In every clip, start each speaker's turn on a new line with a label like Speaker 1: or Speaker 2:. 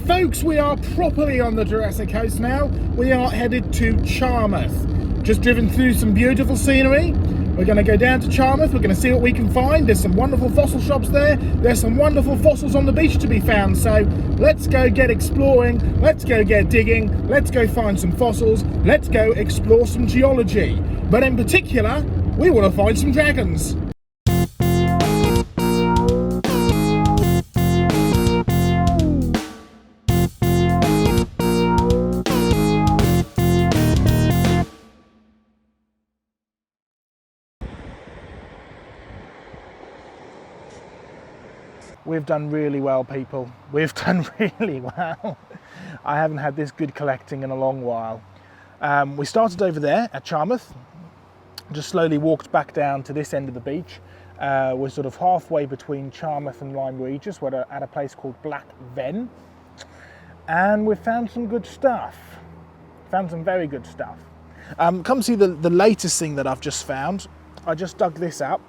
Speaker 1: Right folks, we are properly on the Jurassic Coast now. We are headed to Charmouth. Just driven through some beautiful scenery. We're going to go down to Charmouth, we're going to see what we can find. There's some wonderful fossil shops there. There's some wonderful fossils on the beach to be found. So let's go get exploring, let's go get digging, let's go find some fossils, let's go explore some geology. But in particular, we want to find some dragons. We've done really well, people. We've done really well. I haven't had this good collecting in a long while. We started over there at Charmouth, just slowly walked back down to this end of the beach. We're sort of halfway between Charmouth and Lyme Regis. We're at a place called Black Ven. And we've found some good stuff. Found some very good stuff. Come see the latest thing that I've just found. I just dug this up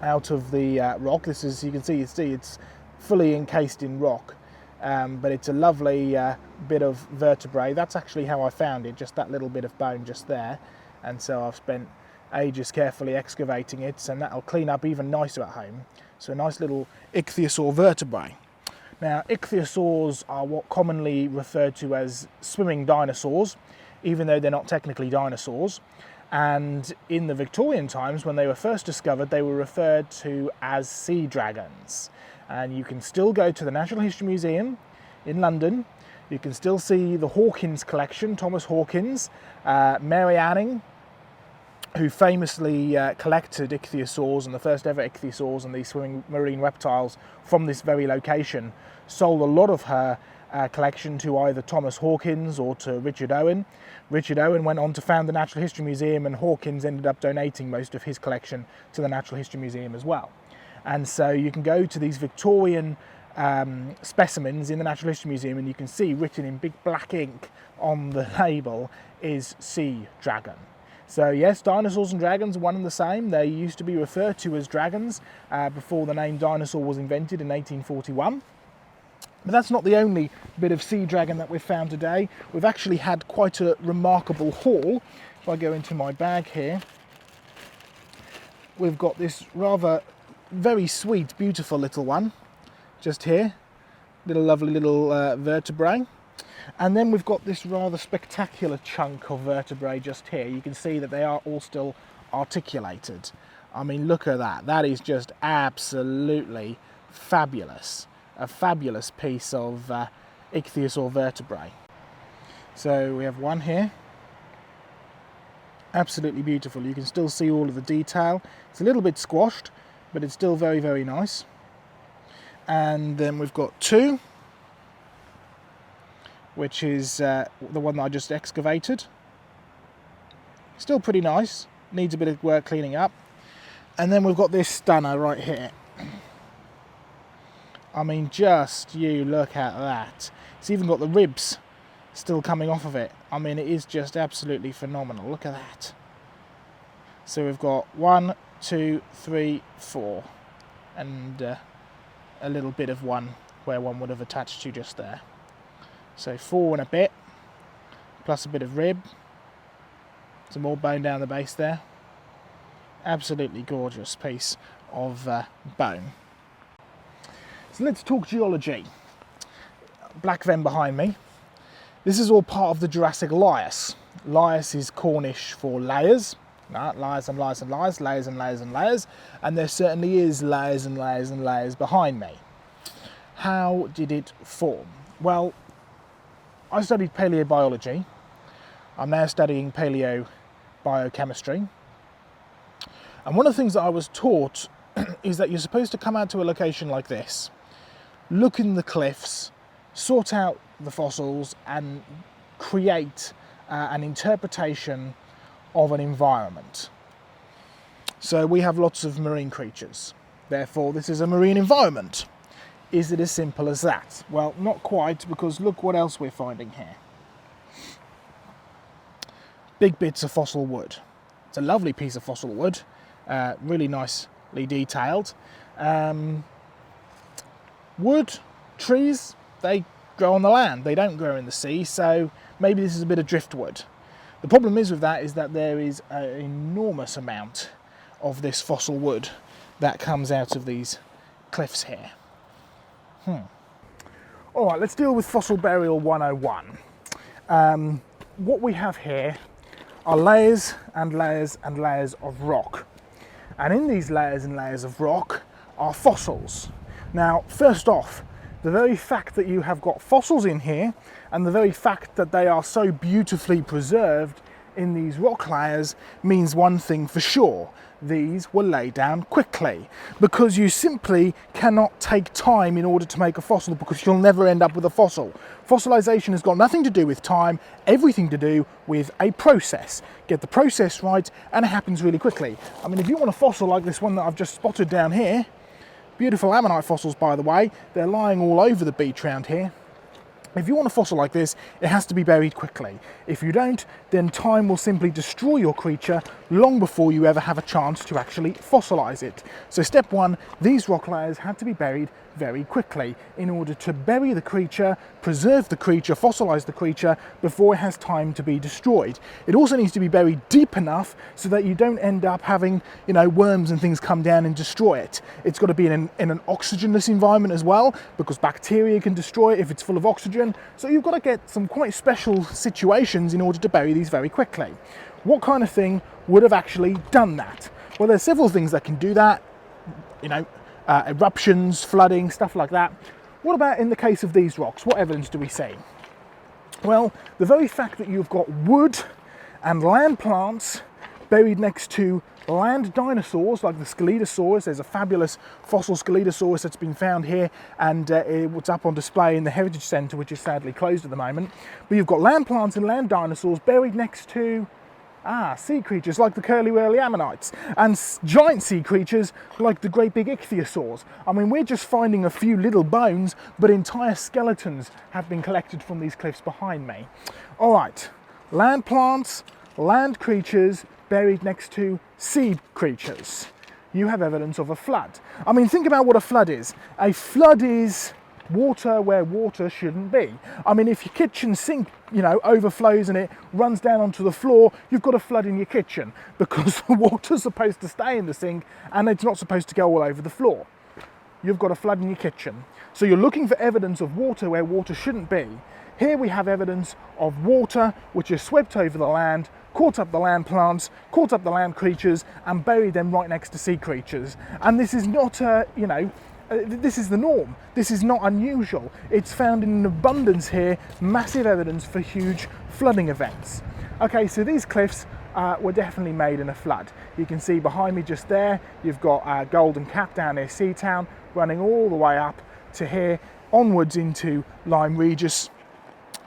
Speaker 1: out of the rock. This is, you can see it's fully encased in rock, but it's a lovely bit of vertebrae. That's actually how I found it, just that little bit of bone just there, and so I've spent ages carefully excavating it, and that'll clean up even nicer at home. So a nice little ichthyosaur vertebrae. Now, ichthyosaurs are what commonly referred to as swimming dinosaurs, even though they're not technically dinosaurs. And in the Victorian times, when they were first discovered, they were referred to as sea dragons. And you can still go to the Natural History Museum in London. You can still see the Hawkins collection, Thomas Hawkins, Mary Anning, who famously collected ichthyosaurs, and the first ever ichthyosaurs and these swimming marine reptiles from this very location, sold a lot of her collection to either Thomas Hawkins or to Richard Owen. Richard Owen went on to found the Natural History Museum, and Hawkins ended up donating most of his collection to the Natural History Museum as well. And so you can go to these Victorian specimens in the Natural History Museum, and you can see written in big black ink on the label is sea dragon. So yes, dinosaurs and dragons are one and the same. They used to be referred to as dragons before the name dinosaur was invented in 1841. But that's not the only bit of sea dragon that we've found today. We've actually had quite a remarkable haul. If I go into my bag here, we've got this rather very sweet, beautiful little one just here. Little lovely little vertebrae. And then we've got this rather spectacular chunk of vertebrae just here. You can see that they are all still articulated. I mean, look at that. That is just absolutely fabulous. A fabulous piece of ichthyosaur vertebrae. So we have one here, absolutely beautiful. You can still see all of the detail. It's a little bit squashed, but it's still very, very nice. And then we've got two, which is the one that I just excavated. Still pretty nice, needs a bit of work cleaning up. And then we've got this stunner right here. I mean, just you look at that. It's even got the ribs still coming off of it. I mean, it is just absolutely phenomenal. Look at that. So we've got 1, 2, 3, 4, and a little bit of one where one would have attached to just there. So 4 and a bit, plus a bit of rib. Some more bone down the base there. Absolutely gorgeous piece of bone. So let's talk geology. Black Ven behind me. This is all part of the Jurassic lias. Lias is Cornish for layers. Layers and layers and layers, layers and layers and layers. And there certainly is layers and layers and layers behind me. How did it form? Well, I studied paleobiology. I'm now studying paleobiochemistry. And one of the things that I was taught is that you're supposed to come out to a location like this, look in the cliffs, sort out the fossils, and create an interpretation of an environment. So we have lots of marine creatures. Therefore, this is a marine environment. Is it as simple as that? Well, not quite, because look what else we're finding here. Big bits of fossil wood. It's a lovely piece of fossil wood, really nicely detailed. Wood, trees, they grow on the land. They don't grow in the sea, so maybe this is a bit of driftwood. The problem is with that is that there is an enormous amount of this fossil wood that comes out of these cliffs here. All right, let's deal with fossil burial 101. What we have here are layers and layers and layers of rock. And in these layers and layers of rock are fossils. Now, first off, the very fact that you have got fossils in here and the very fact that they are so beautifully preserved in these rock layers means one thing for sure. These were laid down quickly, because you simply cannot take time in order to make a fossil, because you'll never end up with a fossil. Fossilization has got nothing to do with time, everything to do with a process. Get the process right and it happens really quickly. I mean, if you want a fossil like this one that I've just spotted down here, beautiful ammonite fossils, by the way, they're lying all over the beach around here. If you want a fossil like this, it has to be buried quickly. If you don't, then time will simply destroy your creature long before you ever have a chance to actually fossilize it. So step one, these rock layers had to be buried very quickly in order to bury the creature, preserve the creature, fossilize the creature before it has time to be destroyed. It also needs to be buried deep enough so that you don't end up having, worms and things come down and destroy it. It's got to be in an oxygenless environment as well, because bacteria can destroy it if it's full of oxygen. So you've got to get some quite special situations in order to bury these very quickly. What kind of thing would have actually done that? Well, there's several things that can do that. Eruptions, flooding, stuff like that. What about in the case of these rocks? What evidence do we see? Well, the very fact that you've got wood and land plants buried next to land dinosaurs like the Scelidosaurus. There's a fabulous fossil Scelidosaurus that's been found here, and it's up on display in the Heritage Centre, which is sadly closed at the moment. But you've got land plants and land dinosaurs buried next to sea creatures like the curly-whirly ammonites, and giant sea creatures like the great big ichthyosaurs. I mean, we're just finding a few little bones, but entire skeletons have been collected from these cliffs behind me. All right, land plants, land creatures buried next to sea creatures. You have evidence of a flood. I mean, think about what a flood is. A flood is water where water shouldn't be. I mean, if your kitchen sink, overflows and it runs down onto the floor, you've got a flood in your kitchen, because the water's supposed to stay in the sink and it's not supposed to go all over the floor. You've got a flood in your kitchen. So you're looking for evidence of water where water shouldn't be. Here we have evidence of water which has swept over the land, caught up the land plants, caught up the land creatures, and buried them right next to sea creatures. And this is not this is the norm. This is not unusual. It's found in abundance here, massive evidence for huge flooding events. Okay, so these cliffs were definitely made in a flood. You can see behind me just there, you've got Golden Cap down near Seatown, running all the way up to here, onwards into Lyme Regis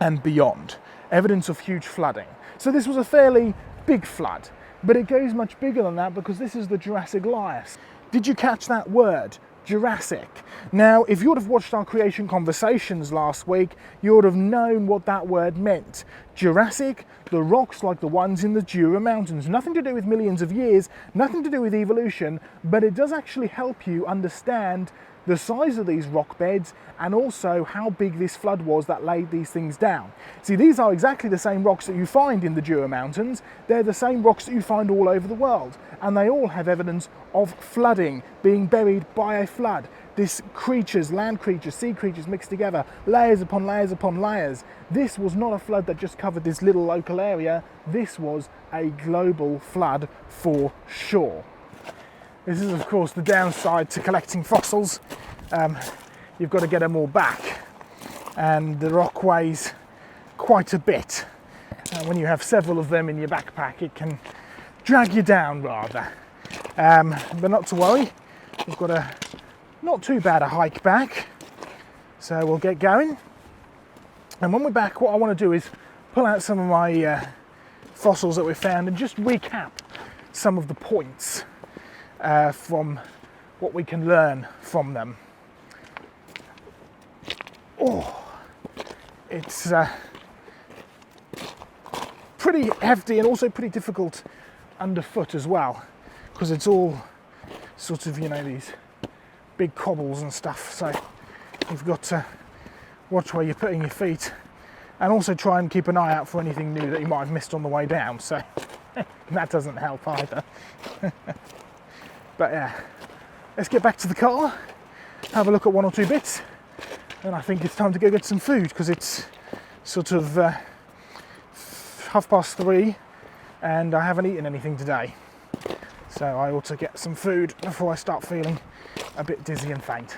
Speaker 1: and beyond. Evidence of huge flooding. So this was a fairly big flood, but it goes much bigger than that, because this is the Jurassic Lias. Did you catch that word? Jurassic. Now, if you would have watched our creation conversations last week, you would have known what that word meant. Jurassic, the rocks like the ones in the Jura Mountains. Nothing to do with millions of years, nothing to do with evolution, but it does actually help you understand the size of these rock beds and also how big this flood was that laid these things down. See, these are exactly the same rocks that you find in the Jura Mountains. They're the same rocks that you find all over the world, and they all have evidence of flooding, being buried by a flood. This creatures, land creatures, sea creatures mixed together, layers upon layers upon layers. This was not a flood that just covered this little local area. This was a global flood for sure. This is, of course, the downside to collecting fossils. You've got to get them all back, and the rock weighs quite a bit. When you have several of them in your backpack, it can drag you down rather. But not to worry, we've got not too bad a hike back, so we'll get going. And when we're back, what I want to do is pull out some of my fossils that we found and just recap some of the points from what we can learn from them. Oh, it's pretty hefty and also pretty difficult underfoot as well, because it's all sort of, these big cobbles and stuff, so we've got to watch where you're putting your feet, and also try and keep an eye out for anything new that you might have missed on the way down, so that doesn't help either. But yeah, let's get back to the car, have a look at one or two bits, and I think it's time to go get some food, because it's sort of 3:30 and I haven't eaten anything today. So I ought to get some food before I start feeling a bit dizzy and faint.